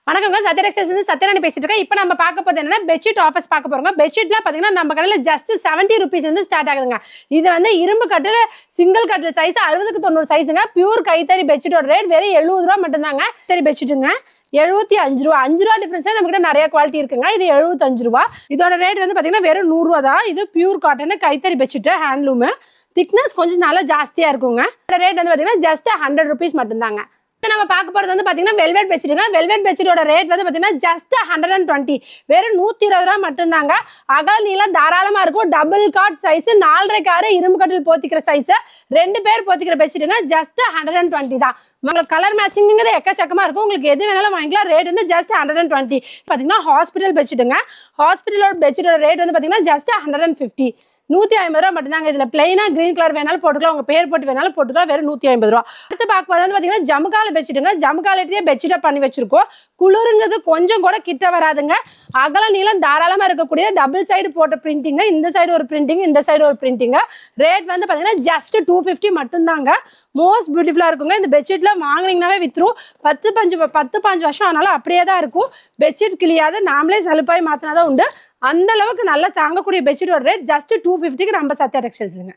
வணக்கங்க சத்யா டெக்ஸ்டைல்ஸ் இருந்து சத்யராணி பேசிட்டு இருக்கேன். இப்போ நம்ம பார்க்க போறது என்னன்னா பெட்ஷீட் ஆஃபர்ஸ் பார்க்க போறோங்க. பெட்ஷீட்லாம் பார்த்தீங்கன்னா நம்ம கடையில் ஜஸ்ட் 70 rupees இருந்து ஸ்டார்ட் ஆகுதுங்க. இது வந்து இரும்பு கட்டில் சிங்கிள் கட்டில் சைஸ் 60க்கு 90 சைஸுங்க. பியூர் கைத்தறி பெட்ஷீட்டோட ரேட் வெறும் 70 ரூபா மட்டும்தாங்க. சரி பெட்ஷீட்டுங்க 75 ரூபா, 5 ரூபா டிஃபரன்ஸ்ல நம்ம கிட்ட நிறைய குவாலிட்டி இருக்குங்க. இது 75 ரூபா. இதோட ரேட் வந்து பார்த்தீங்கன்னா வெறும் 100 ரூபா தான். இது பியூர் காட்டன் கைத்தறி பெட்ஷீட் ஹேண்ட்லூம். திக்னஸ் கொஞ்சம் நல்லா ஜாஸ்தியா இருக்குங்க. ரேட் வந்து பார்த்தீங்கன்னா ஜஸ்ட் 100 rupees மட்டும்தாங்க. நம்ம பார்க்க போறது வந்து பாத்தீங்கன்னா வெல்வெட் பெட்ஷீட்டுங்க. வெல்வெட் பெட்ஷீட்டோட ரேட் வந்து பாத்தீங்கன்னா ஜஸ்ட் 120, வெறும் 120 ரூபா மட்டும்தாங்க. அகல நீளம் தாராளமா இருக்கும். டபுள் காட் சைஸ் 4.5 ஆறு இரும்பு கட்டில் போத்திக்கிற சைஸ் 2 பேர் போத்திக்கிற பெட்ஷீட்டுங்க. ஜஸ்ட் 120 தான். உங்களுக்கு கலர் மேட்சிங்கிறது எக்கச்சக்கமா இருக்கும். உங்களுக்கு எது வேணாலும் வாங்கிக்கலாம். ரேட் வந்து ஜஸ்ட் 120. பாத்தீங்கன்னா ஹாஸ்பிட்டல் பெட்ஷீட்டுங்க. ஹாஸ்பிட்டலோட பெட்ஷீட்டோட ரேட் வந்து பாத்தீங்கன்னா ஜஸ்ட் 150, 150 ரூபா மட்டும்தாங்க. இதுல பிளைனா கிரீன் கலர் வேணாலும் போட்டுக்கலாம், உங்க பேர் போட்டு வேணாலும் போட்டுக்கலாம். வெறும் 150 ரூபா. அடுத்து பார்க்கும்போது வந்து பாத்தீங்கன்னா ஜமுகால பெட்ஷீட்டுங்க. ஜமுகாலட்டியே பெட்ஷீட்டா பண்ணி வச்சிருக்கோம். குளிருங்கிறது கொஞ்சம் கூட கிட்ட வராதுங்க. அகல நீளம் தாராளமா இருக்கக்கூடிய டபுள் சைடு போட்ட பிரிண்டிங். இந்த சைடு ஒரு பிரிண்டிங், இந்த சைடு ஒரு பிரிண்டிங். ரேட் வந்து பாத்தீங்கன்னா ஜஸ்ட் 250 மட்டும்தாங்க. மோஸ்ட் பியூட்டிஃபுல்லா இருக்குங்க. இந்த பெட்ஷீட்ல வாங்கினீங்கன்னாவே வித்துரும். 10-15 வருஷம் ஆனாலும் அப்படியே தான் இருக்கும். பெட்ஷீட் கிளியாது, நாமளே சலுப்பாய் மாத்தினாதான் உண்டு. அந்த அளவுக்கு நல்லா தாங்கக்கூடிய பெட்ஷீட்டோட ரேட் ஜஸ்ட் 250க்கு நம்ம சத்யா டெக்ஸ்டைல்ஸ்ங்க.